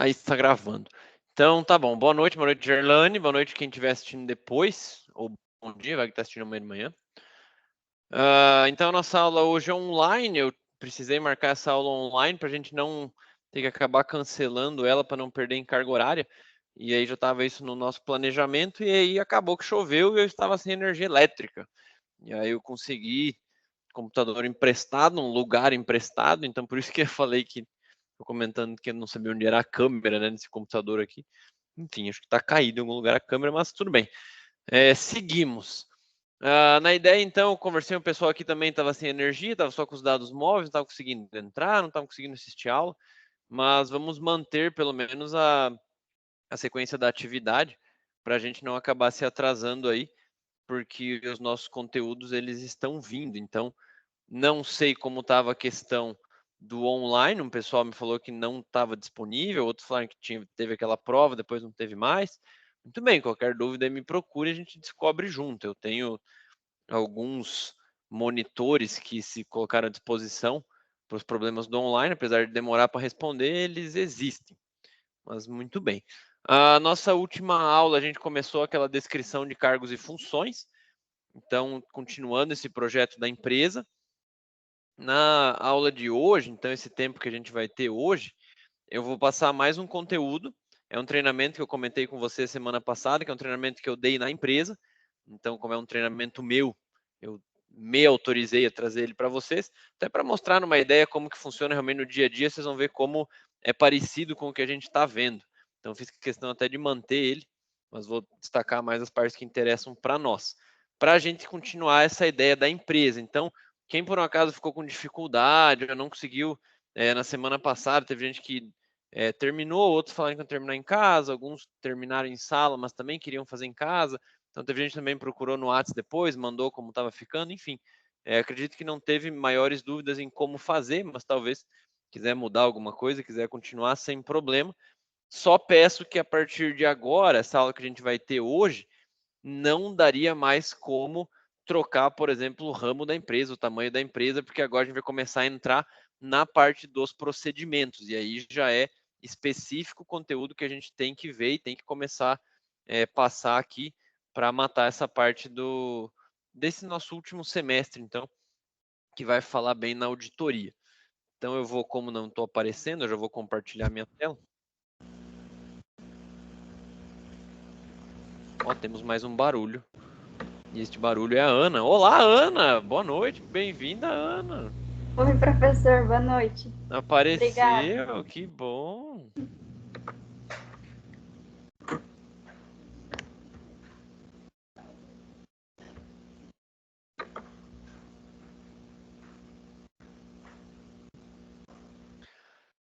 Aí está gravando. Então, tá bom. Boa noite, Gerlane. Boa noite quem estiver assistindo depois. Ou bom dia, vai que está assistindo amanhã de manhã. Então, a nossa aula hoje é online. Eu precisei marcar essa aula online para a gente não ter que acabar cancelando ela para não perder em carga horária. E aí já estava isso no nosso planejamento e aí acabou que choveu e eu estava sem energia elétrica. E aí eu consegui computador emprestado, um lugar emprestado. Então, por isso que eu falei que tô comentando que eu não sabia onde era a câmera, né, nesse computador aqui. Enfim, acho que está caído em algum lugar a câmera, mas tudo bem. Seguimos. Na ideia, então, eu conversei com o pessoal aqui também, estava sem energia, estava só com os dados móveis, não estava conseguindo entrar, não estava conseguindo assistir aula, mas vamos manter pelo menos a sequência da atividade para a gente não acabar se atrasando aí, porque os nossos conteúdos eles estão vindo. Então, não sei como estava a questão do online, um pessoal me falou que não estava disponível, outros falaram que teve aquela prova, depois não teve mais. Muito bem, qualquer dúvida me procure, a gente descobre junto. Eu tenho alguns monitores que se colocaram à disposição para os problemas do online, apesar de demorar para responder, eles existem. Mas muito bem. A nossa última aula, a gente começou aquela descrição de cargos e funções. Então, continuando esse projeto da empresa, na aula de hoje, então esse tempo que a gente vai ter hoje, eu vou passar mais um conteúdo. É um treinamento que eu comentei com você semana passada, que é um treinamento que eu dei na empresa. Então, como é um treinamento meu, eu me autorizei a trazer ele para vocês, até para mostrar numa ideia como que funciona realmente no dia a dia, vocês vão ver como é parecido com o que a gente está vendo. Então, fiz questão até de manter ele, mas vou destacar mais as partes que interessam para nós. Para a gente continuar essa ideia da empresa. Então, quem por um acaso ficou com dificuldade ou não conseguiu, na semana passada, teve gente que terminou, outros falaram que iam terminar em casa, alguns terminaram em sala, mas também queriam fazer em casa. Então, teve gente que também procurou no WhatsApp depois, mandou como estava ficando, enfim. Acredito que não teve maiores dúvidas em como fazer, mas talvez quiser mudar alguma coisa, quiser continuar sem problema. Só peço que a partir de agora, essa aula que a gente vai ter hoje, não daria mais como trocar, por exemplo, o ramo da empresa, o tamanho da empresa, porque agora a gente vai começar a entrar na parte dos procedimentos, e aí já é específico o conteúdo que a gente tem que ver e tem que começar a passar aqui para matar essa parte desse nosso último semestre, então, que vai falar bem na auditoria. Então eu vou, como não estou aparecendo, eu já vou compartilhar minha tela. Ó, temos mais um barulho. E este barulho é a Ana. Olá, Ana! Boa noite, bem-vinda, Ana. Oi, professor, boa noite. Obrigada. Apareceu, que bom.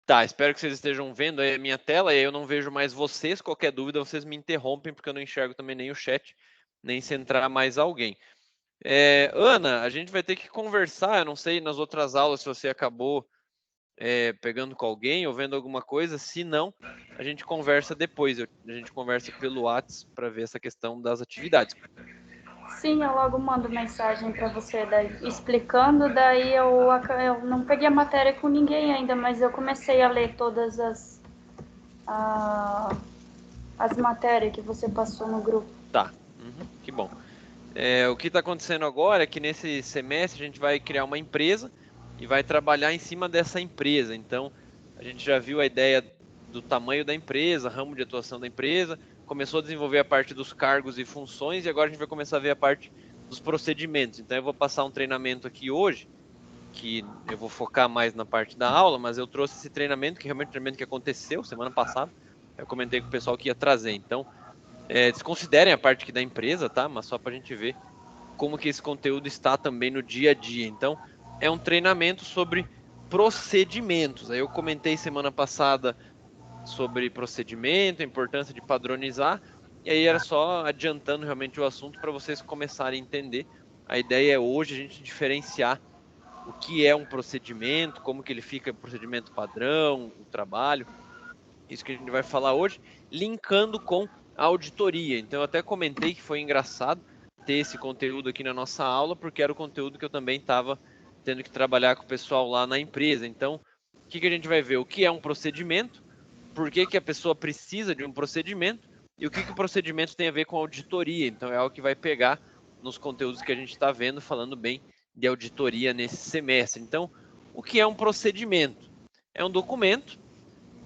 Tá, espero que vocês estejam vendo aí a minha tela, e aí eu não vejo mais vocês. Qualquer dúvida, vocês me interrompem, porque eu não enxergo também nem o chat, nem se entrar mais alguém. Ana, a gente vai ter que conversar. Eu não sei nas outras aulas se você acabou pegando com alguém ou vendo alguma coisa. Se não, a gente conversa depois. A gente conversa pelo WhatsApp para ver essa questão das atividades. Sim, eu logo mando mensagem para você daí, explicando. Daí eu não peguei a matéria com ninguém ainda, mas eu comecei a ler todas as matérias que você passou no grupo. Tá, que bom. O que está acontecendo agora é que nesse semestre a gente vai criar uma empresa e vai trabalhar em cima dessa empresa. Então, a gente já viu a ideia do tamanho da empresa, ramo de atuação da empresa, começou a desenvolver a parte dos cargos e funções e agora a gente vai começar a ver a parte dos procedimentos. Então, eu vou passar um treinamento aqui hoje, que eu vou focar mais na parte da aula, mas eu trouxe esse treinamento, que realmente é um treinamento que aconteceu semana passada. Eu comentei com o pessoal que ia trazer. Então, desconsiderem a parte aqui da empresa, tá? Mas só para a gente ver como que esse conteúdo está também no dia a dia. Então, é um treinamento sobre procedimentos. Aí eu comentei semana passada sobre procedimento, a importância de padronizar, e aí era só adiantando realmente o assunto para vocês começarem a entender. A ideia é hoje a gente diferenciar o que é um procedimento, como que ele fica procedimento padrão, o trabalho. Isso que a gente vai falar hoje, linkando com a auditoria. Então, eu até comentei que foi engraçado ter esse conteúdo aqui na nossa aula, porque era o conteúdo que eu também estava tendo que trabalhar com o pessoal lá na empresa. Então, o que a gente vai ver? O que é um procedimento, por que a pessoa precisa de um procedimento e o que o procedimento tem a ver com auditoria. Então, é algo que vai pegar nos conteúdos que a gente está vendo, falando bem de auditoria nesse semestre. Então, o que é um procedimento? É um documento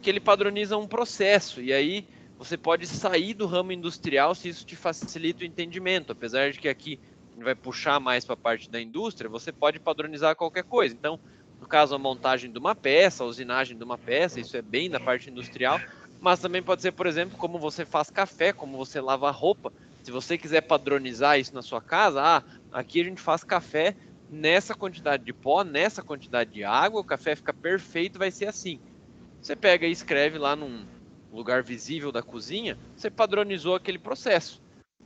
que ele padroniza um processo, e aí você pode sair do ramo industrial se isso te facilita o entendimento. Apesar de que aqui a gente vai puxar mais para a parte da indústria, você pode padronizar qualquer coisa. Então, no caso, a montagem de uma peça, a usinagem de uma peça, isso é bem na parte industrial, mas também pode ser, por exemplo, como você faz café, como você lava roupa. Se você quiser padronizar isso na sua casa, aqui a gente faz café nessa quantidade de pó, nessa quantidade de água, o café fica perfeito, vai ser assim. Você pega e escreve lá num lugar visível da cozinha, você padronizou aquele processo.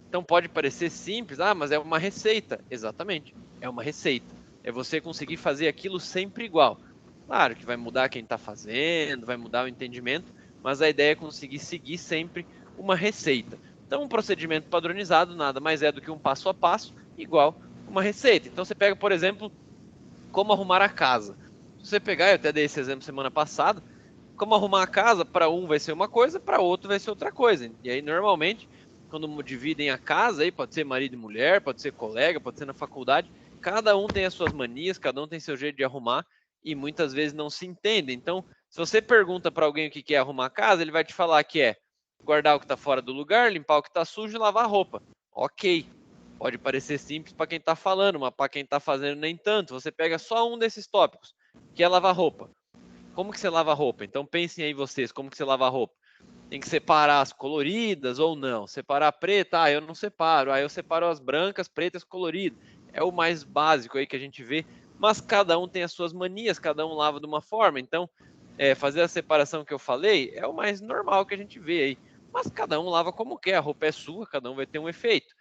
Então pode parecer simples, mas é uma receita. Exatamente, é uma receita. É você conseguir fazer aquilo sempre igual. Claro que vai mudar quem está fazendo, vai mudar o entendimento, mas a ideia é conseguir seguir sempre uma receita. Então um procedimento padronizado nada mais é do que um passo a passo igual uma receita. Então você pega, por exemplo, como arrumar a casa. Se você pegar, eu até dei esse exemplo semana passada, como arrumar a casa, para um vai ser uma coisa, para outro vai ser outra coisa. E aí, normalmente, quando dividem a casa, aí pode ser marido e mulher, pode ser colega, pode ser na faculdade, cada um tem as suas manias, cada um tem seu jeito de arrumar e muitas vezes não se entende. Então, se você pergunta para alguém o que é arrumar a casa, ele vai te falar que é guardar o que está fora do lugar, limpar o que está sujo e lavar a roupa. Ok, pode parecer simples para quem está falando, mas para quem está fazendo nem tanto. Você pega só um desses tópicos, que é lavar roupa. Como que você lava a roupa? Então pensem aí vocês, como que você lava a roupa? Tem que separar as coloridas ou não? Separar a preta? Eu não separo. Eu separo as brancas, pretas, coloridas. É o mais básico aí que a gente vê, mas cada um tem as suas manias, cada um lava de uma forma. Então, fazer a separação que eu falei é o mais normal que a gente vê aí. Mas cada um lava como quer, a roupa é sua, cada um vai ter um efeito.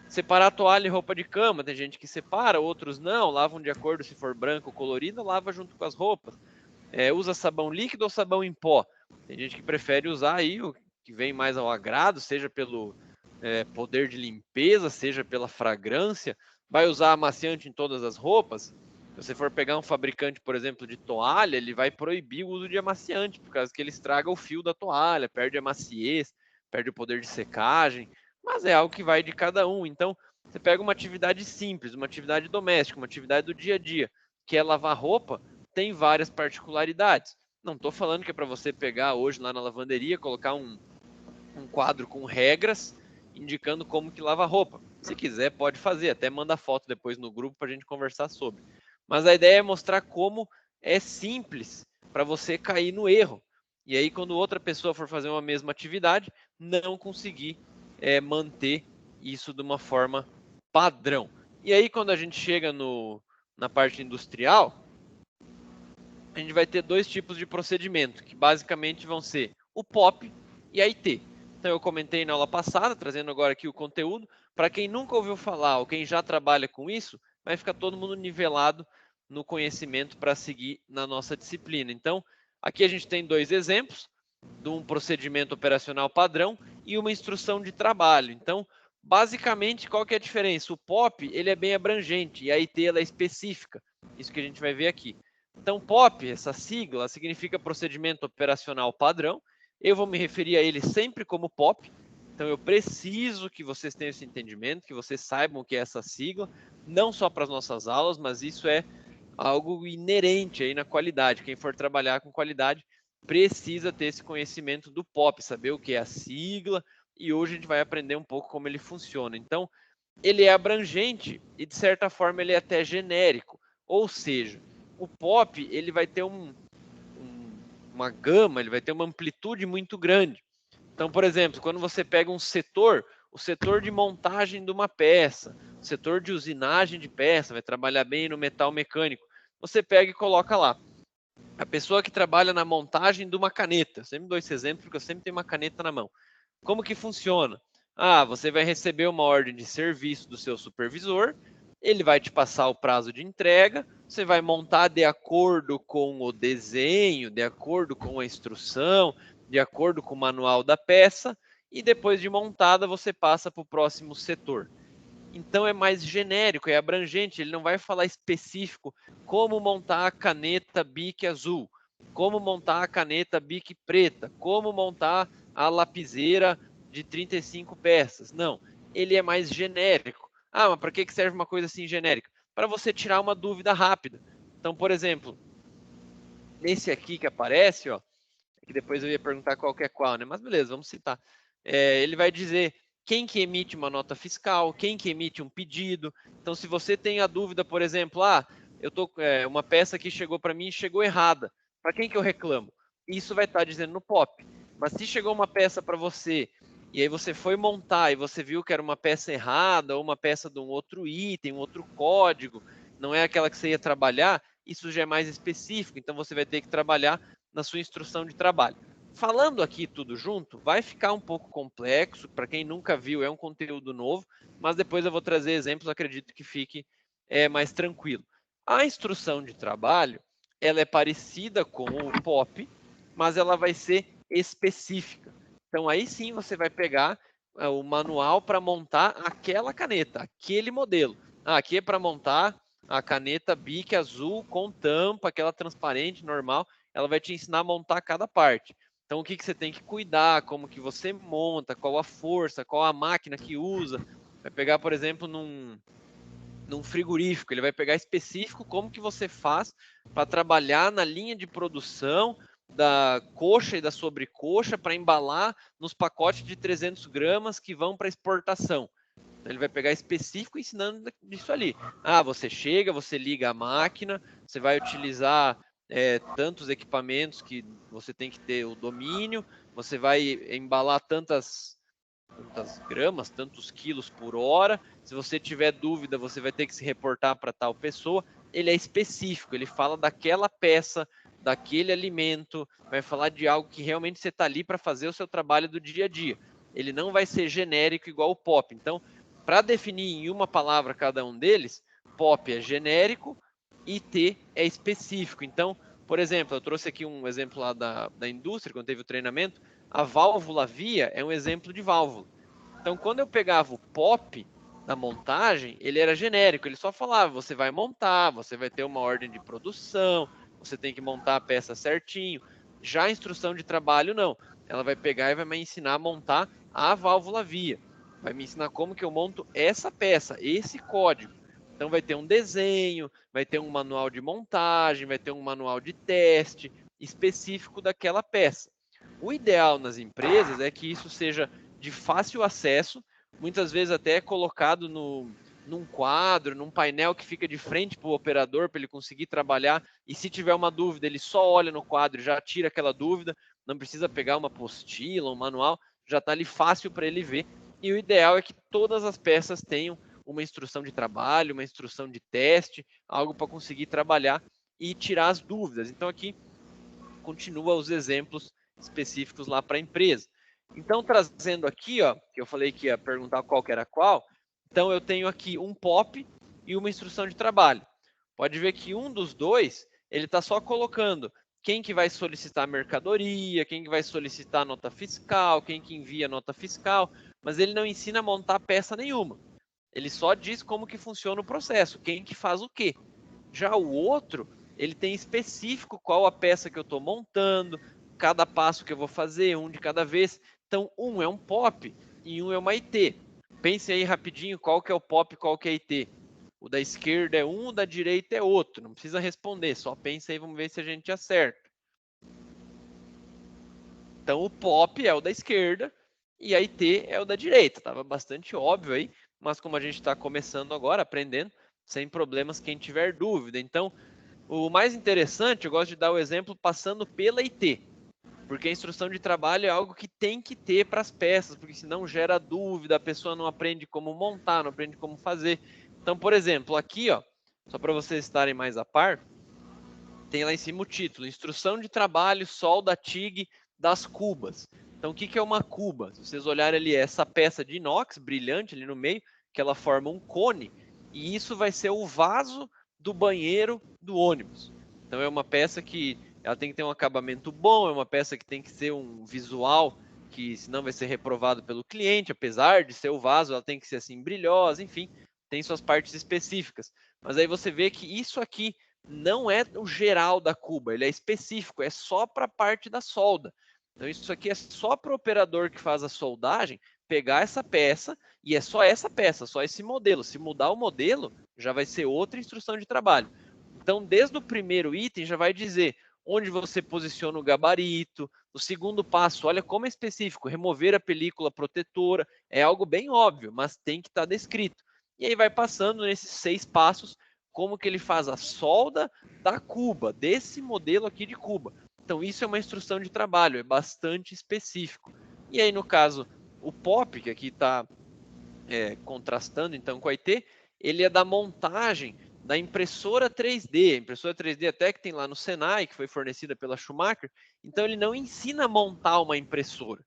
Separar toalha e roupa de cama, tem gente que separa, outros não, lavam de acordo se for branco ou colorido, lava junto com as roupas. Usa sabão líquido ou sabão em pó? Tem gente que prefere usar aí o que vem mais ao agrado, seja pelo poder de limpeza, seja pela fragrância. Vai usar amaciante em todas as roupas? Se você for pegar um fabricante, por exemplo, de toalha, ele vai proibir o uso de amaciante, por causa que ele estraga o fio da toalha, perde a maciez, perde o poder de secagem, mas é algo que vai de cada um. Então, você pega uma atividade simples, uma atividade doméstica, uma atividade do dia a dia, que é lavar roupa, tem várias particularidades. Não estou falando que é para você pegar hoje lá na lavanderia, colocar um quadro com regras indicando como que lava a roupa. Se quiser, pode fazer, até manda foto depois no grupo para a gente conversar sobre. Mas a ideia é mostrar como é simples para você cair no erro. E aí, quando outra pessoa for fazer uma mesma atividade, não conseguir manter isso de uma forma padrão. E aí, quando a gente chega na parte industrial, a gente vai ter dois tipos de procedimento, que basicamente vão ser o POP e a IT. Então, eu comentei na aula passada, trazendo agora aqui o conteúdo. Para quem nunca ouviu falar ou quem já trabalha com isso, vai ficar todo mundo nivelado no conhecimento para seguir na nossa disciplina. Então, aqui a gente tem dois exemplos de um procedimento operacional padrão e uma instrução de trabalho. Então, basicamente, qual que é a diferença? O POP ele é bem abrangente e a IT ela é específica. Isso que a gente vai ver aqui. Então, POP, essa sigla, significa procedimento operacional padrão. Eu vou me referir a ele sempre como POP. Então, eu preciso que vocês tenham esse entendimento, que vocês saibam o que é essa sigla, não só para as nossas aulas, mas isso é algo inerente aí na qualidade. Quem for trabalhar com qualidade precisa ter esse conhecimento do POP, saber o que é a sigla, e hoje a gente vai aprender um pouco como ele funciona. Então, ele é abrangente e, de certa forma, ele é até genérico. Ou seja, o POP ele vai ter uma gama, ele vai ter uma amplitude muito grande. Então, por exemplo, quando você pega um setor, o setor de montagem de uma peça, o setor de usinagem de peça, vai trabalhar bem no metal mecânico, você pega e coloca lá. A pessoa que trabalha na montagem de uma caneta, eu sempre dou esse exemplo porque eu sempre tenho uma caneta na mão. Como que funciona? Você vai receber uma ordem de serviço do seu supervisor, ele vai te passar o prazo de entrega, você vai montar de acordo com o desenho, de acordo com a instrução, de acordo com o manual da peça, e depois de montada você passa para o próximo setor. Então é mais genérico, é abrangente, ele não vai falar específico como montar a caneta Bic azul. como montar a caneta Bic preta, como montar a lapiseira de 35 peças. Não, ele é mais genérico. Ah, mas para que serve uma coisa assim genérica? Para você tirar uma dúvida rápida. Então, por exemplo, nesse aqui que aparece, ó, que depois eu ia perguntar qual que é qual, né? Mas beleza, vamos citar. Ele vai dizer quem que emite uma nota fiscal, quem que emite um pedido. Então, se você tem a dúvida, por exemplo, uma peça que chegou para mim e chegou errada, para quem que eu reclamo? Isso vai estar dizendo no POP. Mas se chegou uma peça para você e aí você foi montar e você viu que era uma peça errada ou uma peça de um outro item, um outro código, não é aquela que você ia trabalhar, isso já é mais específico. Então, você vai ter que trabalhar na sua instrução de trabalho. Falando aqui tudo junto, vai ficar um pouco complexo, para quem nunca viu, é um conteúdo novo, mas depois eu vou trazer exemplos, acredito que fique mais tranquilo. A instrução de trabalho, ela é parecida com o POP, mas ela vai ser específica. Então aí sim você vai pegar o manual para montar aquela caneta, aquele modelo. Aqui é para montar a caneta Bic azul com tampa, aquela transparente, normal. Ela vai te ensinar a montar cada parte. Então, o que você tem que cuidar, como que você monta, qual a força, qual a máquina que usa. Vai pegar, por exemplo, num frigorífico, ele vai pegar específico como que você faz para trabalhar na linha de produção da coxa e da sobrecoxa para embalar nos pacotes de 300 gramas que vão para exportação. Ele vai pegar específico ensinando isso ali. Você chega, você liga a máquina, você vai utilizar tantos equipamentos que você tem que ter o domínio, você vai embalar tantas gramas, tantos quilos por hora. Se você tiver dúvida, você vai ter que se reportar para tal pessoa. Ele é específico, ele fala daquela peça, daquele alimento, vai falar de algo que realmente você está ali para fazer o seu trabalho do dia a dia. Ele não vai ser genérico igual o POP. Então, para definir em uma palavra cada um deles, POP é genérico e T é específico. Então, por exemplo, eu trouxe aqui um exemplo lá da indústria, quando teve o treinamento, a válvula via é um exemplo de válvula. Então, quando eu pegava o POP da montagem, ele era genérico, ele só falava, você vai montar, você vai ter uma ordem de produção, você tem que montar a peça certinho. Já a instrução de trabalho, não. Ela vai pegar e vai me ensinar a montar a válvula via. Vai me ensinar como que eu monto essa peça, esse código. Então, vai ter um desenho, vai ter um manual de montagem, vai ter um manual de teste específico daquela peça. O ideal nas empresas é que isso seja de fácil acesso, muitas vezes até colocado num quadro, num painel que fica de frente para o operador, para ele conseguir trabalhar, e se tiver uma dúvida, ele só olha no quadro e já tira aquela dúvida, não precisa pegar uma apostila, um manual, já está ali fácil para ele ver. E o ideal é que todas as peças tenham uma instrução de trabalho, uma instrução de teste, algo para conseguir trabalhar e tirar as dúvidas. Então aqui continua os exemplos específicos lá para a empresa. Então, trazendo aqui, ó, que eu falei que ia perguntar qual que era qual, então eu tenho aqui um POP e uma instrução de trabalho. Pode ver que um dos dois, ele está só colocando quem que vai solicitar mercadoria, quem que vai solicitar nota fiscal, quem que envia nota fiscal, mas ele não ensina a montar peça nenhuma. Ele só diz como que funciona o processo, quem que faz o quê. Já o outro, ele tem específico qual a peça que eu estou montando, cada passo que eu vou fazer, um de cada vez. Então, um é um POP e um é uma IT. Pense aí rapidinho qual que é o POP e qual que é a IT. O da esquerda é um, o da direita é outro. Não precisa responder, só pense aí, vamos ver se a gente acerta. Então, o POP é o da esquerda e a IT é o da direita. Estava bastante óbvio aí, mas como a gente está começando agora, aprendendo, sem problemas, quem tiver dúvida. Então, o mais interessante, eu gosto de dar o exemplo passando pela IT, porque a instrução de trabalho é algo que tem que ter para as peças, porque senão gera dúvida, a pessoa não aprende como montar, não aprende como fazer. Então, por exemplo, aqui, ó, só para vocês estarem mais a par, tem lá em cima o título, Instrução de Trabalho Solda TIG das cubas. Então, o que é uma cuba? Se vocês olharem ali, é essa peça de inox brilhante ali no meio, que ela forma um cone, e isso vai ser o vaso do banheiro do ônibus. Então, é uma peça que ela tem que ter um acabamento bom, é uma peça que tem que ser um visual que senão vai ser reprovado pelo cliente, apesar de ser o vaso, ela tem que ser assim brilhosa, enfim, tem suas partes específicas. Mas aí você vê que isso aqui não é o geral da cuba, ele é específico, é só para a parte da solda. Então isso aqui é só para o operador que faz a soldagem pegar essa peça, e é só essa peça, só esse modelo. Se mudar o modelo, já vai ser outra instrução de trabalho. Então, desde o primeiro item, já vai dizer onde você posiciona o gabarito. O segundo passo, olha como é específico, remover a película protetora. É algo bem óbvio, mas tem que estar descrito. E aí vai passando nesses 6 passos, como que ele faz a solda da cuba, desse modelo aqui de cuba. Então, isso é uma instrução de trabalho, é bastante específico. E aí, no caso, o POP, que aqui está contrastando então com a IT, ele é da montagem da impressora 3D. A impressora 3D até que tem lá no Senai, que foi fornecida pela Schumacher. Então, ele não ensina a montar uma impressora.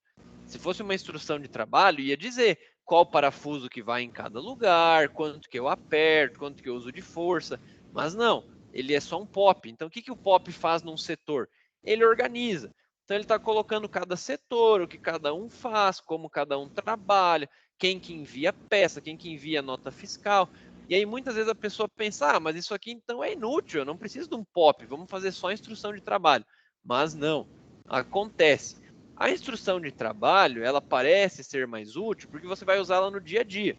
Se fosse uma instrução de trabalho, ia dizer qual parafuso que vai em cada lugar, quanto que eu aperto, quanto que eu uso de força. Mas não, ele é só um POP. Então, o que o POP faz num setor? Ele organiza. Então, ele está colocando cada setor, o que cada um faz, como cada um trabalha, quem que envia peça, quem que envia nota fiscal. E aí muitas vezes a pessoa pensa, mas isso aqui então é inútil, eu não preciso de um POP, vamos fazer só instrução de trabalho. Mas não, acontece. A instrução de trabalho, ela parece ser mais útil porque você vai usá-la no dia a dia.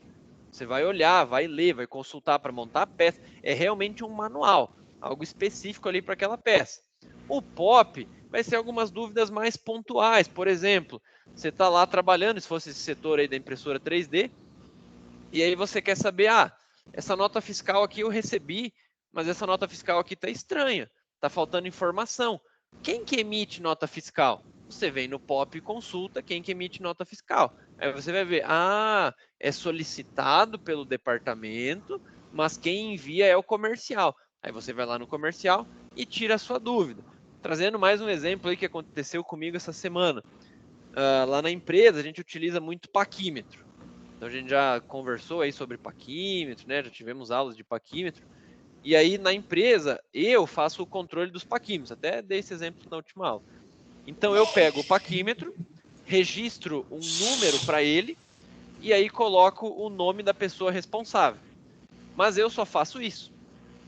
Você vai olhar, vai ler, vai consultar para montar a peça. É realmente um manual, algo específico ali para aquela peça. O POP vai ser algumas dúvidas mais pontuais. Por exemplo, você está lá trabalhando, se fosse esse setor aí da impressora 3D, e aí você quer saber, essa nota fiscal aqui eu recebi, mas essa nota fiscal aqui está estranha, está faltando informação. Quem que emite nota fiscal? Você vem no POP e consulta quem que emite nota fiscal. Aí você vai ver, é solicitado pelo departamento, mas quem envia é o comercial. Aí você vai lá no comercial e tira a sua dúvida. Trazendo mais um exemplo aí que aconteceu comigo essa semana. Lá na empresa a gente utiliza muito paquímetro. Então a gente já conversou aí sobre paquímetro, né? Já tivemos aulas de paquímetro. E aí na empresa eu faço o controle dos paquímetros. Até dei esse exemplo na última aula. Então eu pego o paquímetro, registro um número para ele e aí coloco o nome da pessoa responsável. Mas eu só faço isso.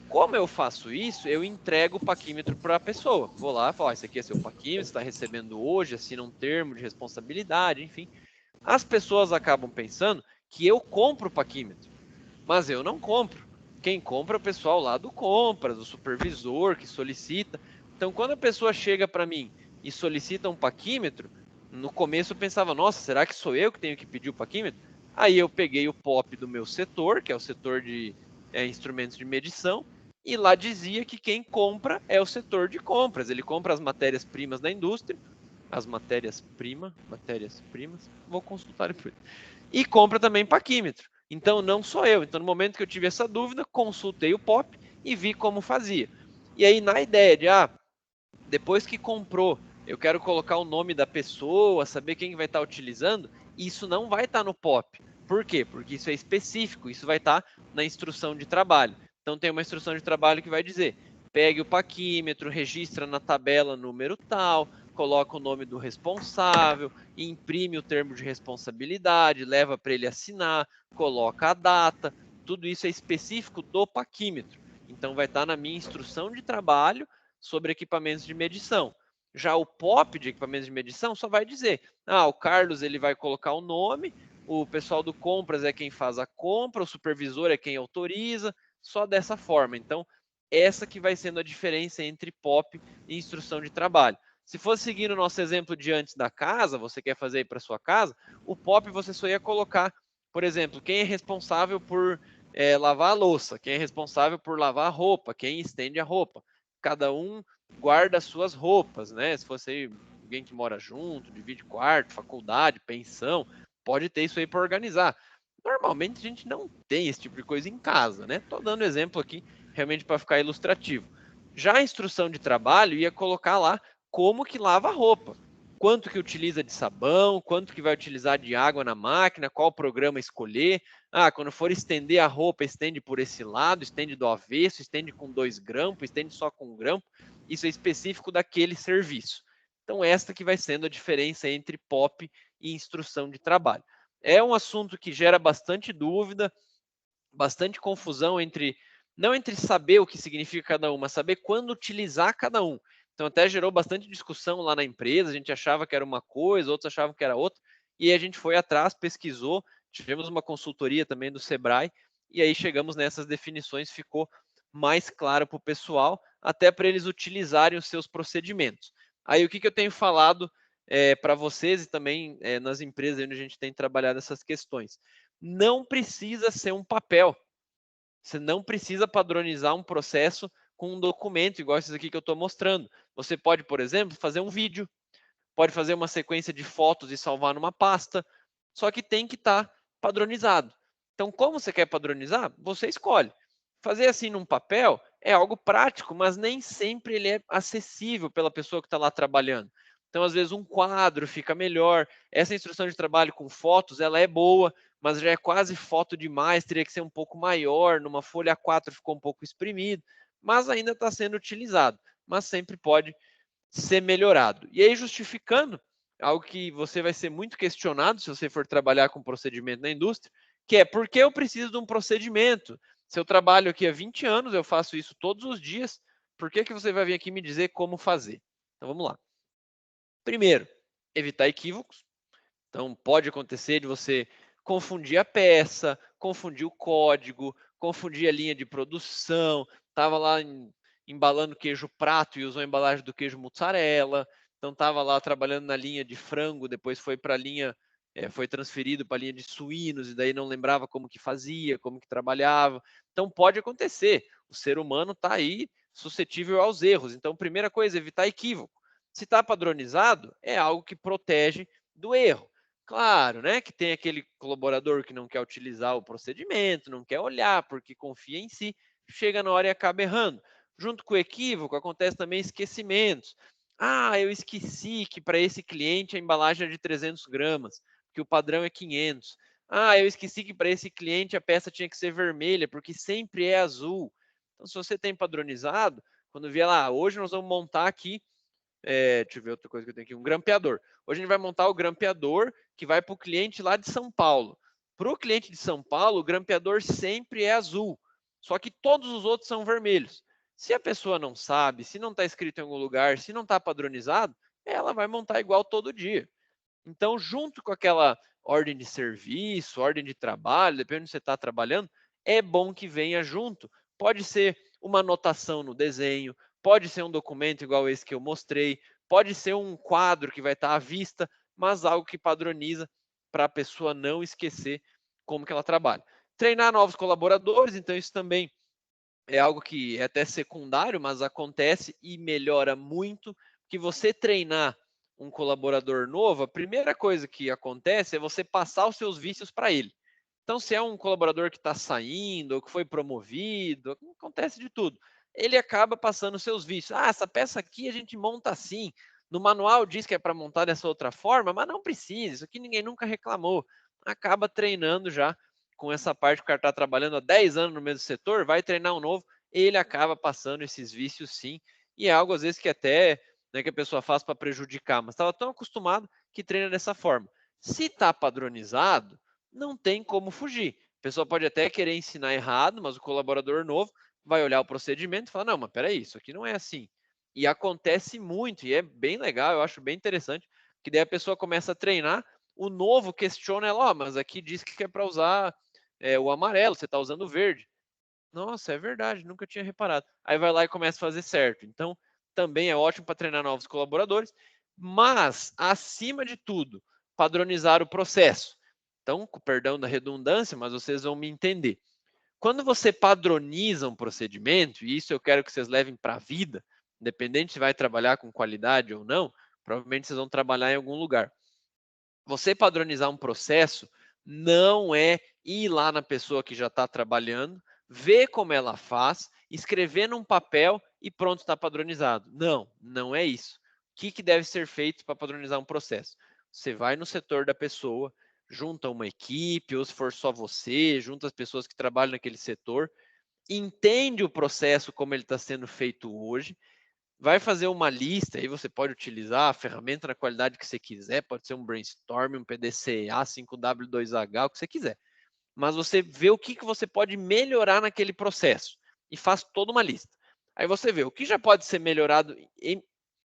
Como eu faço isso, eu entrego o paquímetro para a pessoa. Vou lá e falo, esse aqui é seu paquímetro, você está recebendo hoje, assina um termo de responsabilidade, enfim. As pessoas acabam pensando que eu compro o paquímetro, mas eu não compro. Quem compra é o pessoal lá do compras, o supervisor que solicita. Então, quando a pessoa chega para mim e solicita um paquímetro, no começo eu pensava, nossa, será que sou eu que tenho que pedir o paquímetro? Aí eu peguei o POP do meu setor, que é o setor de instrumentos de medição, e lá dizia que quem compra é o setor de compras. Ele compra as matérias-primas da indústria, as matérias-primas, vou consultar depois. E compra também paquímetro. Então, não sou eu. Então, no momento que eu tive essa dúvida, consultei o POP e vi como fazia. E aí, na ideia de, depois que comprou, eu quero colocar o nome da pessoa, saber quem vai estar utilizando, isso não vai estar no POP. Por quê? Porque isso é específico, isso vai estar na instrução de trabalho. Então, tem uma instrução de trabalho que vai dizer, pegue o paquímetro, registra na tabela número tal, coloca o nome do responsável, imprime o termo de responsabilidade, leva para ele assinar, coloca a data, tudo isso é específico do paquímetro. Então, vai estar na minha instrução de trabalho sobre equipamentos de medição. Já o POP de equipamentos de medição só vai dizer, o Carlos ele vai colocar o nome, o pessoal do compras é quem faz a compra, o supervisor é quem autoriza, só dessa forma. Então, essa que vai sendo a diferença entre POP e instrução de trabalho. Se fosse seguir o nosso exemplo de antes da casa, você quer fazer aí para sua casa, o POP você só ia colocar, por exemplo, quem é responsável por lavar a louça, quem é responsável por lavar a roupa, quem estende a roupa. Cada um guarda as suas roupas, né? Se fosse aí alguém que mora junto, divide quarto, faculdade, pensão, pode ter isso aí para organizar. Normalmente a gente não tem esse tipo de coisa em casa, né? Tô dando exemplo aqui realmente para ficar ilustrativo. Já a instrução de trabalho ia colocar lá como que lava a roupa, quanto que utiliza de sabão, quanto que vai utilizar de água na máquina, qual programa escolher. Quando for estender a roupa, estende por esse lado, estende do avesso, estende com 2 grampos, estende só com 1 grampo. Isso é específico daquele serviço. Então, esta que vai sendo a diferença entre POP e instrução de trabalho. É um assunto que gera bastante dúvida, bastante confusão entre Não entre saber o que significa cada um, mas saber quando utilizar cada um. Então até gerou bastante discussão lá na empresa, a gente achava que era uma coisa, outros achavam que era outra, e aí a gente foi atrás, pesquisou, tivemos uma consultoria também do Sebrae, e aí chegamos nessas definições, ficou mais claro para o pessoal, até para eles utilizarem os seus procedimentos. Aí o que eu tenho falado para vocês e também nas empresas onde a gente tem trabalhado essas questões? Não precisa ser um papel. Você não precisa padronizar um processo com um documento, igual esses aqui que eu estou mostrando. Você pode, por exemplo, fazer um vídeo, pode fazer uma sequência de fotos e salvar numa pasta, só que tem que estar padronizado. Então, como você quer padronizar? Você escolhe. Fazer assim num papel é algo prático, mas nem sempre ele é acessível pela pessoa que está lá trabalhando. Então, às vezes, um quadro fica melhor. Essa instrução de trabalho com fotos, ela é boa, mas já é quase foto demais, teria que ser um pouco maior. Numa folha A4 ficou um pouco exprimido, mas ainda está sendo utilizado. Mas sempre pode ser melhorado. E aí, justificando, algo que você vai ser muito questionado se você for trabalhar com procedimento na indústria, que é por que eu preciso de um procedimento? Se eu trabalho aqui há 20 anos, eu faço isso todos os dias, por que você vai vir aqui me dizer como fazer? Então vamos lá. Primeiro, evitar equívocos. Então pode acontecer de você confundir a peça, confundir o código, confundir a linha de produção, estava lá embalando queijo prato e usou a embalagem do queijo mussarela, então estava lá trabalhando na linha de frango, depois foi para a linha, foi transferido para a linha de suínos, e daí não lembrava como que fazia, como que trabalhava. Então pode acontecer, o ser humano está aí suscetível aos erros. Então, primeira coisa, evitar equívoco. Se está padronizado, é algo que protege do erro. Claro, né, que tem aquele colaborador que não quer utilizar o procedimento, não quer olhar porque confia em si, chega na hora e acaba errando. Junto com o equívoco, acontece também esquecimentos. Ah, eu esqueci que para esse cliente a embalagem é de 300 gramas, que o padrão é 500. Ah, eu esqueci que para esse cliente a peça tinha que ser vermelha, porque sempre é azul. Então, se você tem padronizado, quando vier lá, hoje nós vamos montar aqui deixa eu ver outra coisa que eu tenho aqui, um grampeador. Hoje a gente vai montar o grampeador que vai para o cliente lá de São Paulo. Para o cliente de São Paulo, o grampeador sempre é azul, só que todos os outros são vermelhos. Se a pessoa não sabe, se não está escrito em algum lugar, se não está padronizado, ela vai montar igual todo dia. Então, junto com aquela ordem de serviço, ordem de trabalho, dependendo de onde você está trabalhando, é bom que venha junto. Pode ser uma anotação no desenho, pode ser um documento igual esse que eu mostrei, pode ser um quadro que vai estar à vista, mas algo que padroniza para a pessoa não esquecer como que ela trabalha. Treinar novos colaboradores, então isso também é algo que é até secundário, mas acontece e melhora muito, que você treinar um colaborador novo, a primeira coisa que acontece é você passar os seus vícios para ele. Então, se é um colaborador que está saindo, ou que foi promovido, acontece de tudo. Ele acaba passando os seus vícios. Ah, essa peça aqui a gente monta assim. No manual diz que é para montar dessa outra forma, mas não precisa. Isso aqui ninguém nunca reclamou. Acaba treinando já com essa parte que o cara está trabalhando há 10 anos no mesmo setor, vai treinar um novo, ele acaba passando esses vícios sim. E é algo às vezes que até que a pessoa faz para prejudicar, mas estava tão acostumado que treina dessa forma. Se está padronizado, não tem como fugir. A pessoa pode até querer ensinar errado, mas o colaborador novo vai olhar o procedimento e falar: não, mas peraí, isso aqui não é assim. E acontece muito, e é bem legal, eu acho bem interessante, que daí a pessoa começa a treinar, o novo questiona ela: mas aqui diz que é para usar o amarelo, você está usando o verde. Nossa, é verdade, nunca tinha reparado. Aí vai lá e começa a fazer certo. Então, também é ótimo para treinar novos colaboradores, mas, acima de tudo, padronizar o processo. Então, com perdão da redundância, mas vocês vão me entender. Quando você padroniza um procedimento, e isso eu quero que vocês levem para a vida, independente se vai trabalhar com qualidade ou não, provavelmente vocês vão trabalhar em algum lugar. Você padronizar um processo não é ir lá na pessoa que já está trabalhando, ver como ela faz, escrever num papel e pronto, está padronizado. Não, não é isso. O que deve ser feito para padronizar um processo? Você vai no setor da pessoa, junta uma equipe, ou se for só você, junta as pessoas que trabalham naquele setor, entende o processo como ele está sendo feito hoje, vai fazer uma lista, aí você pode utilizar a ferramenta na qualidade que você quiser, pode ser um brainstorm, um PDCA, 5W2H, o que você quiser. Mas você vê o que você pode melhorar naquele processo. e faz toda uma lista. Aí você vê o que já pode ser melhorado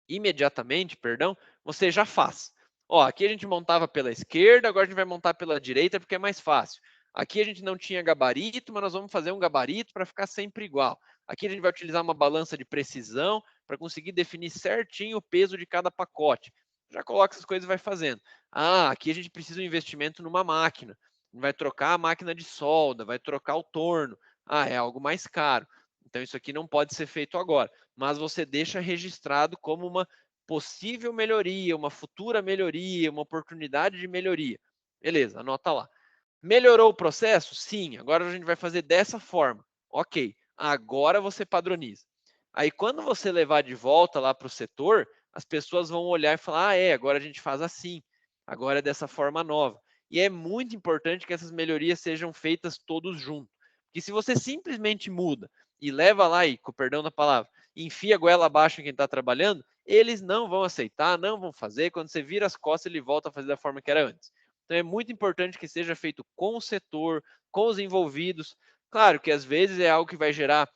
imediatamente, perdão, você já faz. Ó, aqui a gente montava pela esquerda, agora a gente vai montar pela direita porque é mais fácil. Aqui a gente não tinha gabarito, mas nós vamos fazer um gabarito para ficar sempre igual. Aqui a gente vai utilizar uma balança de precisão para conseguir definir certinho o peso de cada pacote. Já coloca essas coisas e vai fazendo. Ah, aqui a gente precisa de um investimento numa máquina. Vai trocar a máquina de solda, vai trocar o torno. Ah, é algo mais caro. Então isso aqui não pode ser feito agora, mas você deixa registrado como uma possível melhoria, uma futura melhoria, uma oportunidade de melhoria. Beleza, anota lá. Melhorou o processo? Sim, agora a gente vai fazer dessa forma. Ok, agora você padroniza. Aí quando você levar de volta lá para o setor, as pessoas vão olhar e falar: ah, agora a gente faz assim, agora é dessa forma nova. E é muito importante que essas melhorias sejam feitas todos juntos. Porque se você simplesmente muda e leva lá e, com o perdão da palavra, enfia a goela abaixo em quem está trabalhando, eles não vão aceitar, não vão fazer. Quando você vira as costas, ele volta a fazer da forma que era antes. Então é muito importante que seja feito com o setor, com os envolvidos. Claro que às vezes é algo que vai gerar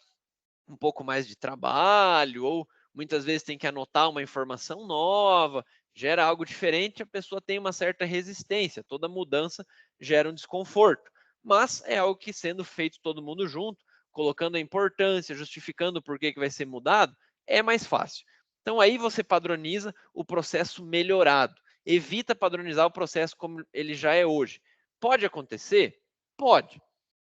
um pouco mais de trabalho, ou muitas vezes tem que anotar uma informação nova, gera algo diferente, a pessoa tem uma certa resistência. Toda mudança gera um desconforto. Mas é algo que, sendo feito todo mundo junto, colocando a importância, justificando por que vai ser mudado, é mais fácil. Então aí você padroniza o processo melhorado. Evita padronizar o processo como ele já é hoje. Pode acontecer? Pode.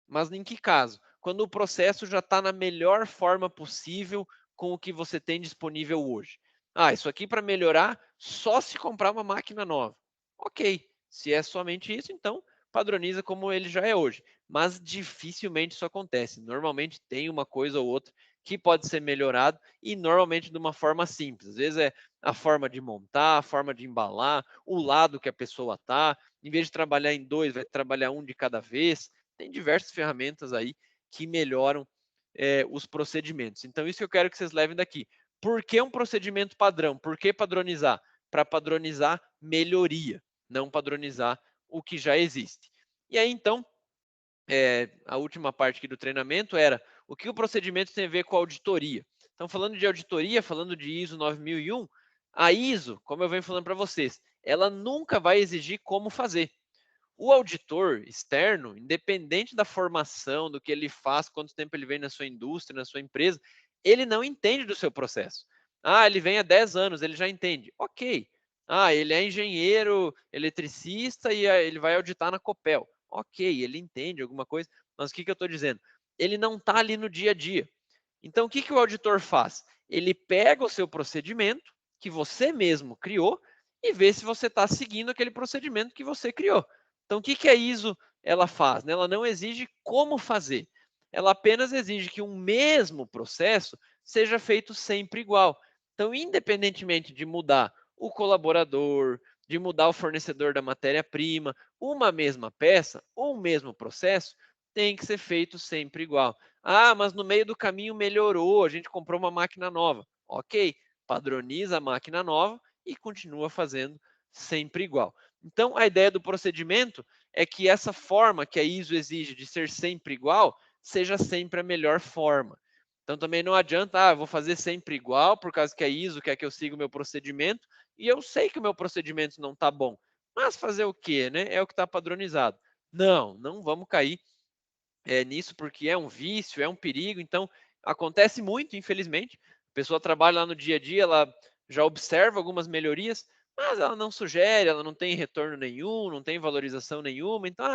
Mas em que caso? Quando o processo já está na melhor forma possível com o que você tem disponível hoje. Ah, isso aqui para melhorar só se comprar uma máquina nova. Ok, se é somente isso, então padroniza como ele já é hoje. Mas dificilmente isso acontece. Normalmente tem uma coisa ou outra que pode ser melhorado e normalmente de uma forma simples. Às vezes é a forma de montar, a forma de embalar, o lado que a pessoa está. Em vez de trabalhar em dois, vai trabalhar um de cada vez. Tem diversas ferramentas aí que melhoram os procedimentos. Então, isso que eu quero que vocês levem daqui. Por que um procedimento padrão? Por que padronizar? Para padronizar melhoria, não padronizar o que já existe. E aí, então, a última parte aqui do treinamento era o que o procedimento tem a ver com a auditoria. Então, falando de auditoria, falando de ISO 9001, a ISO, como eu venho falando para vocês, ela nunca vai exigir como fazer. O auditor externo, independente da formação, do que ele faz, quanto tempo ele vem na sua indústria, na sua empresa, ele não entende do seu processo. Ah, ele vem há 10 anos, ele já entende. Ok. Ah, ele é engenheiro eletricista e ele vai auditar na Copel. Ok, ele entende alguma coisa, mas o que eu estou dizendo? Ele não está ali no dia a dia. Então, o que o auditor faz? Ele pega o seu procedimento, que você mesmo criou, e vê se você está seguindo aquele procedimento que você criou. Então, o que a ISO ela faz? Ela não exige como fazer. Ela apenas exige que um mesmo processo seja feito sempre igual. Então, independentemente de mudar o colaborador, de mudar o fornecedor da matéria-prima, uma mesma peça ou o mesmo processo tem que ser feito sempre igual. Ah, mas no meio do caminho melhorou, a gente comprou uma máquina nova. Ok, padroniza a máquina nova e continua fazendo sempre igual. Então, a ideia do procedimento é que essa forma que a ISO exige de ser sempre igual, seja sempre a melhor forma. Então, também não adianta, eu vou fazer sempre igual, por causa que a ISO quer que eu siga o meu procedimento, e eu sei que o meu procedimento não está bom. Mas fazer o quê, né? É o que está padronizado. Não, não vamos cair nisso, porque é um vício, é um perigo. Então, acontece muito, infelizmente. A pessoa trabalha lá no dia a dia, ela já observa algumas melhorias, mas ela não sugere, ela não tem retorno nenhum, não tem valorização nenhuma. Então,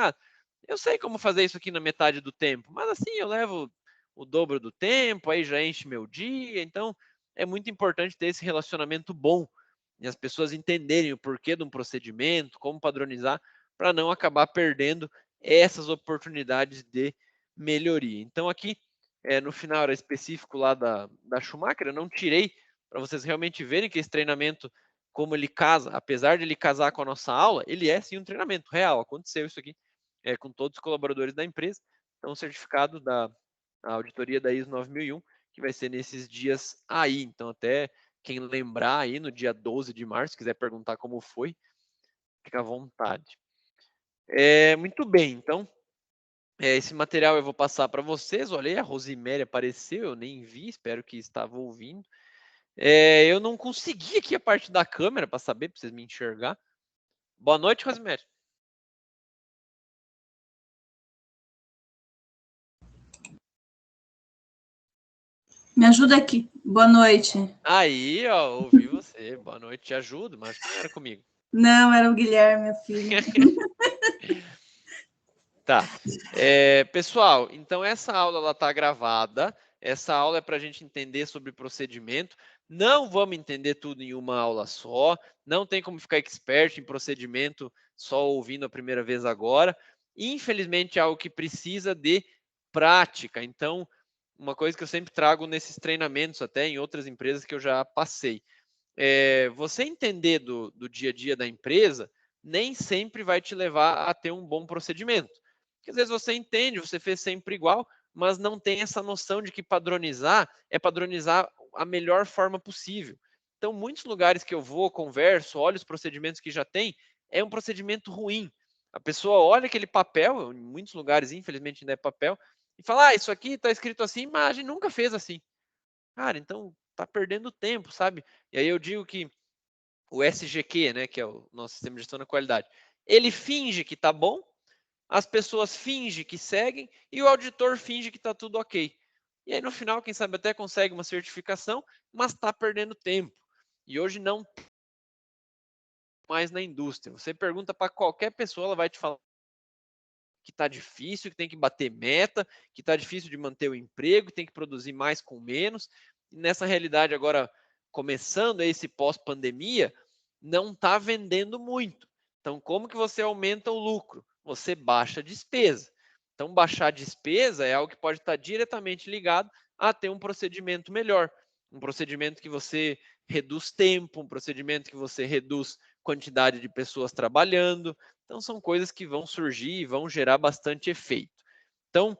eu sei como fazer isso aqui na metade do tempo, mas assim eu levo o dobro do tempo, aí já enche meu dia. Então, é muito importante ter esse relacionamento bom e as pessoas entenderem o porquê de um procedimento, como padronizar, para não acabar perdendo essas oportunidades de melhoria. Então, aqui, no final era específico lá da Schumacher, eu não tirei para vocês realmente verem que esse treinamento, como ele casa, apesar de ele casar com a nossa aula, ele é sim um treinamento real. Aconteceu isso aqui com todos os colaboradores da empresa. Então, o certificado da auditoria da ISO 9001, que vai ser nesses dias aí. Então, até quem lembrar aí no dia 12 de março, quiser perguntar como foi, fica à vontade. Muito bem, então Esse material eu vou passar para vocês. Olha, a Rosemary apareceu, eu nem vi, espero que estava ouvindo. Eu não consegui aqui a parte da câmera para saber, para vocês me enxergar. Boa noite, Rosemary. Me ajuda aqui. Boa noite. Aí, ó, ouvi você. Boa noite, te ajudo, mas acho que não era comigo. Não, era o Guilherme, meu filho. Tá. Pessoal, então essa aula está gravada. Essa aula é para a gente entender sobre procedimento. Não vamos entender tudo em uma aula só. Não tem como ficar expert em procedimento só ouvindo a primeira vez agora. Infelizmente, é algo que precisa de prática. Então, uma coisa que eu sempre trago nesses treinamentos, até em outras empresas que eu já passei. Você entender do dia a dia da empresa nem sempre vai te levar a ter um bom procedimento. Porque às vezes você entende, você fez sempre igual, mas não tem essa noção de que padronizar é padronizar a melhor forma possível. Então, muitos lugares que eu vou, converso, olho os procedimentos que já tem, é um procedimento ruim. A pessoa olha aquele papel, em muitos lugares, infelizmente, ainda é papel, e fala: isso aqui está escrito assim, mas a gente nunca fez assim. Cara, então tá perdendo tempo, sabe? E aí eu digo que o SGQ, né, que é o nosso sistema de gestão da qualidade, ele finge que tá bom, as pessoas fingem que seguem e o auditor finge que está tudo ok. E aí no final, quem sabe até consegue uma certificação, mas está perdendo tempo. E hoje não mais na indústria. Você pergunta para qualquer pessoa, ela vai te falar que está difícil, que tem que bater meta, que está difícil de manter o emprego, que tem que produzir mais com menos. E nessa realidade agora, começando esse pós-pandemia, não está vendendo muito. Então, como que você aumenta o lucro? Você baixa a despesa. Então, baixar a despesa é algo que pode estar diretamente ligado a ter um procedimento melhor. Um procedimento que você reduz tempo, um procedimento que você reduz quantidade de pessoas trabalhando. Então, são coisas que vão surgir e vão gerar bastante efeito. Então,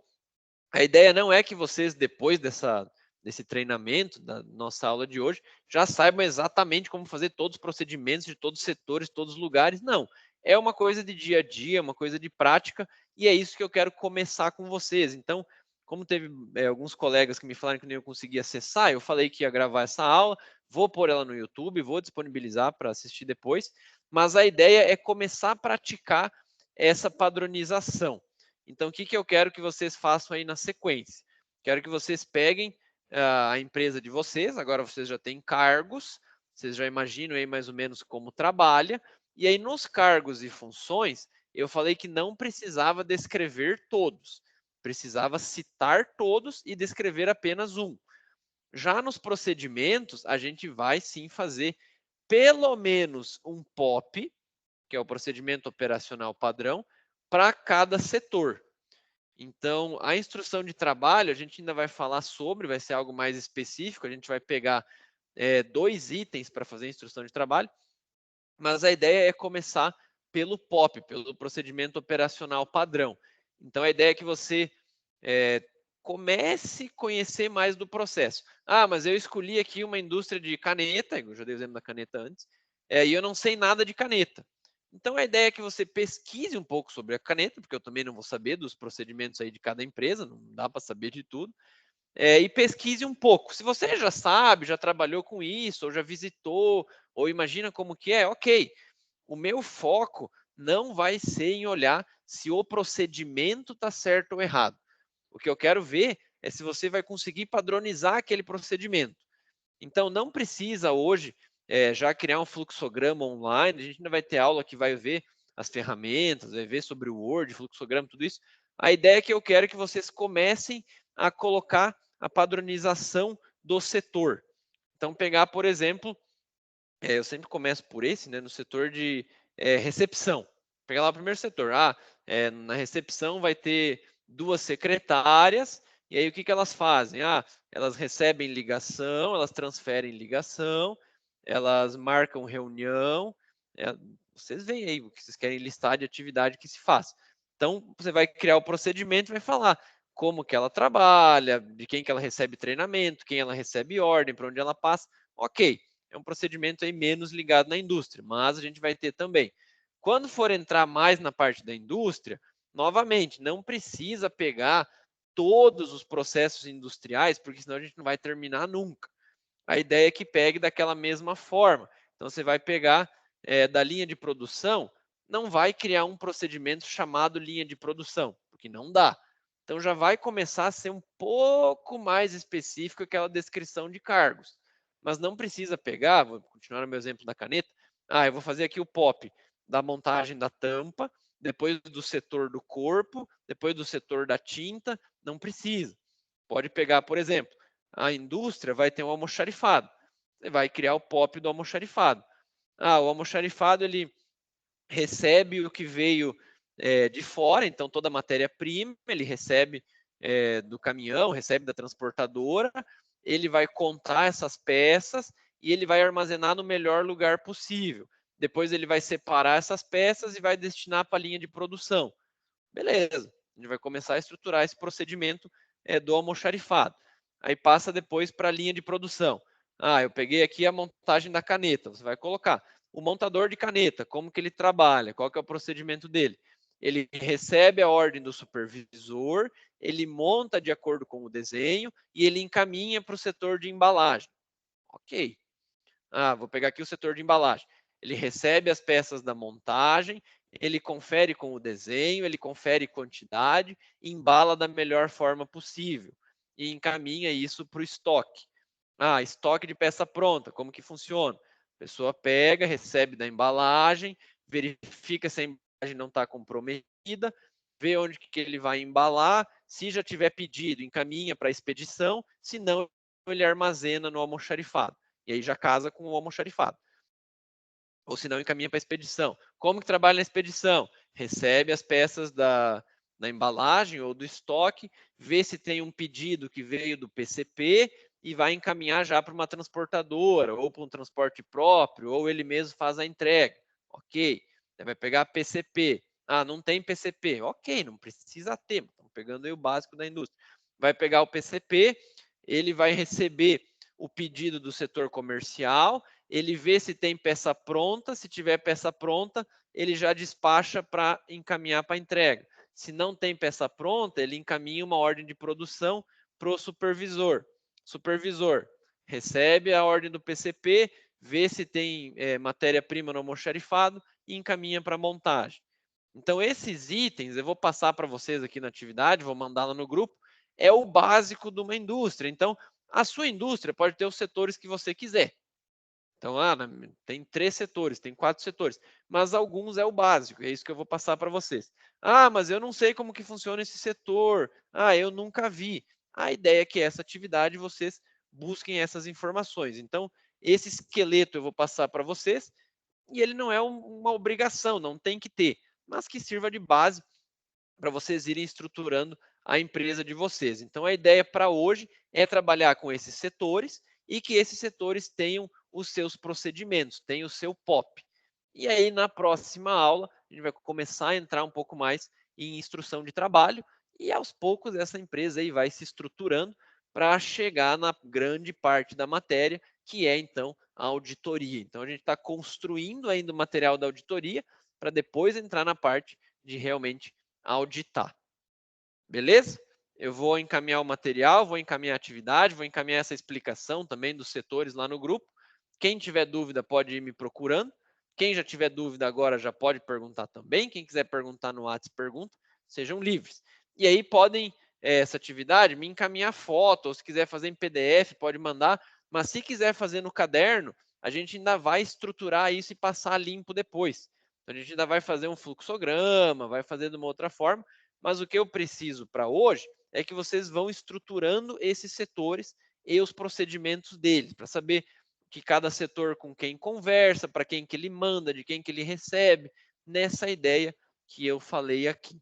a ideia não é que vocês, depois desse treinamento, da nossa aula de hoje, já saibam exatamente como fazer todos os procedimentos de todos os setores, todos os lugares. Não. É uma coisa de dia a dia, uma coisa de prática, e é isso que eu quero começar com vocês. Então, como teve alguns colegas que me falaram que não iam conseguir acessar, eu falei que ia gravar essa aula, vou pôr ela no YouTube, vou disponibilizar para assistir depois, mas a ideia é começar a praticar essa padronização. Então, o que eu quero que vocês façam aí na sequência? Quero que vocês peguem a empresa de vocês, agora vocês já têm cargos, vocês já imaginam aí mais ou menos como trabalha, e aí nos cargos e funções, eu falei que não precisava descrever todos, precisava citar todos e descrever apenas um. Já nos procedimentos, a gente vai sim fazer pelo menos um POP, que é o procedimento operacional padrão, para cada setor. Então, a instrução de trabalho, a gente ainda vai falar sobre, vai ser algo mais específico, a gente vai pegar 2 itens para fazer a instrução de trabalho, mas a ideia é começar pelo POP, pelo procedimento operacional padrão. Então, a ideia é que você comece a conhecer mais do processo. Ah, mas eu escolhi aqui uma indústria de caneta, eu já dei o exemplo da caneta antes, e eu não sei nada de caneta. Então, a ideia é que você pesquise um pouco sobre a caneta, porque eu também não vou saber dos procedimentos aí de cada empresa, não dá para saber de tudo, e pesquise um pouco. Se você já sabe, já trabalhou com isso, ou já visitou, ou imagina como que é, ok. O meu foco não vai ser em olhar se o procedimento está certo ou errado. O que eu quero ver é se você vai conseguir padronizar aquele procedimento. Então, não precisa hoje já criar um fluxograma online, a gente ainda vai ter aula que vai ver as ferramentas, vai ver sobre o Word, fluxograma, tudo isso. A ideia é que eu quero que vocês comecem a colocar a padronização do setor. Então, pegar, por exemplo, eu sempre começo por esse, né, no setor de recepção. Pegar lá o primeiro setor. Na recepção vai ter 2 secretárias, e aí o que elas fazem? Elas recebem ligação, elas transferem ligação, elas marcam reunião. Vocês veem aí o que vocês querem listar de atividade que se faz. Então, você vai criar o procedimento e vai falar como que ela trabalha, de quem que ela recebe treinamento, quem ela recebe ordem, para onde ela passa. Ok, é um procedimento aí menos ligado na indústria, mas a gente vai ter também. Quando for entrar mais na parte da indústria, novamente, não precisa pegar todos os processos industriais, porque senão a gente não vai terminar nunca. A ideia é que pegue daquela mesma forma. Então, você vai pegar da linha de produção, não vai criar um procedimento chamado linha de produção, porque não dá. Então, já vai começar a ser um pouco mais específico aquela descrição de cargos. Mas não precisa pegar, vou continuar no meu exemplo da caneta, eu vou fazer aqui o POP da montagem da tampa, depois do setor do corpo, depois do setor da tinta, não precisa. Pode pegar, por exemplo, a indústria vai ter um almoxarifado. Você vai criar o POP do almoxarifado. O almoxarifado ele recebe o que veio de fora, então toda a matéria-prima ele recebe do caminhão, recebe da transportadora, ele vai contar essas peças e ele vai armazenar no melhor lugar possível. Depois ele vai separar essas peças e vai destinar para a linha de produção. Beleza, a gente vai começar a estruturar esse procedimento do almoxarifado. Aí passa depois para a linha de produção. Eu peguei aqui a montagem da caneta. Você vai colocar o montador de caneta, como que ele trabalha, qual que é o procedimento dele. Ele recebe a ordem do supervisor, ele monta de acordo com o desenho e ele encaminha para o setor de embalagem. Ok. Vou pegar aqui o setor de embalagem. Ele recebe as peças da montagem, ele confere com o desenho, ele confere quantidade, embala da melhor forma possível e encaminha isso para o estoque. Estoque de peça pronta, como que funciona? A pessoa pega, recebe da embalagem, verifica se a embalagem não está comprometida, vê onde que ele vai embalar, se já tiver pedido, encaminha para a expedição, se não, ele armazena no almoxarifado. E aí já casa com o almoxarifado. Ou se não, encaminha para a expedição. Como que trabalha na expedição? Recebe as peças da embalagem ou do estoque, vê se tem um pedido que veio do PCP e vai encaminhar já para uma transportadora, ou para um transporte próprio, ou ele mesmo faz a entrega. Ok. Vai pegar a PCP. Não tem PCP. Ok, não precisa ter. Estamos pegando aí o básico da indústria. Vai pegar o PCP, ele vai receber o pedido do setor comercial, ele vê se tem peça pronta, se tiver peça pronta, ele já despacha para encaminhar para entrega. Se não tem peça pronta, ele encaminha uma ordem de produção para o supervisor. Supervisor recebe a ordem do PCP, vê se tem matéria-prima no almoxarifado e encaminha para montagem. Então, esses itens, eu vou passar para vocês aqui na atividade, vou mandar lá no grupo, é o básico de uma indústria. Então, a sua indústria pode ter os setores que você quiser. Então, tem 3 setores, tem 4 setores, mas alguns é o básico, é isso que eu vou passar para vocês. Mas eu não sei como que funciona esse setor, eu nunca vi. A ideia é que essa atividade vocês busquem essas informações. Então, esse esqueleto eu vou passar para vocês, e ele não é uma obrigação, não tem que ter, mas que sirva de base para vocês irem estruturando a empresa de vocês. Então, a ideia para hoje é trabalhar com esses setores e que esses setores tenham os seus procedimentos, tenham o seu POP. E aí, na próxima aula, a gente vai começar a entrar um pouco mais em instrução de trabalho e, aos poucos, essa empresa aí vai se estruturando para chegar na grande parte da matéria, que é, então, a auditoria. Então, a gente está construindo ainda o material da auditoria para depois entrar na parte de realmente auditar. Beleza? Eu vou encaminhar o material, vou encaminhar a atividade, vou encaminhar essa explicação também dos setores lá no grupo. Quem tiver dúvida pode ir me procurando. Quem já tiver dúvida agora já pode perguntar também. Quem quiser perguntar no WhatsApp, pergunta. Sejam livres. E aí podem, essa atividade, me encaminhar foto, ou se quiser fazer em PDF, pode mandar. Mas se quiser fazer no caderno, a gente ainda vai estruturar isso e passar limpo depois. Então, a gente ainda vai fazer um fluxograma, vai fazer de uma outra forma, mas o que eu preciso para hoje é que vocês vão estruturando esses setores e os procedimentos deles, para saber que cada setor com quem conversa, para quem que ele manda, de quem que ele recebe, nessa ideia que eu falei aqui.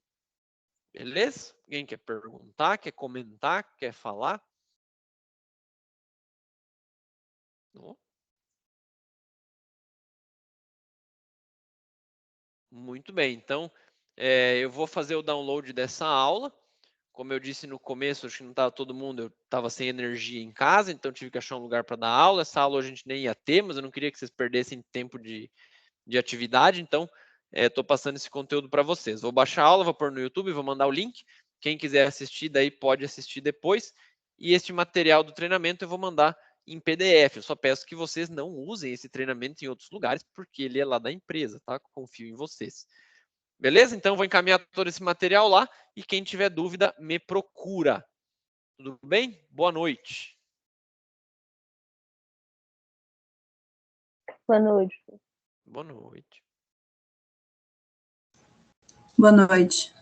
Beleza? Alguém quer perguntar, quer comentar, quer falar? Não? Muito bem, então eu vou fazer o download dessa aula. Como eu disse no começo, acho que não estava todo mundo, eu estava sem energia em casa, então tive que achar um lugar para dar aula. Essa aula a gente nem ia ter, mas eu não queria que vocês perdessem tempo de atividade, então estou passando esse conteúdo para vocês. Vou baixar a aula, vou pôr no YouTube, vou mandar o link. Quem quiser assistir, daí pode assistir depois. E este material do treinamento eu vou mandar em PDF. Eu só peço que vocês não usem esse treinamento em outros lugares, porque ele é lá da empresa, tá? Confio em vocês. Beleza? Então, vou encaminhar todo esse material lá e quem tiver dúvida, me procura. Tudo bem? Boa noite. Boa noite. Boa noite. Boa noite.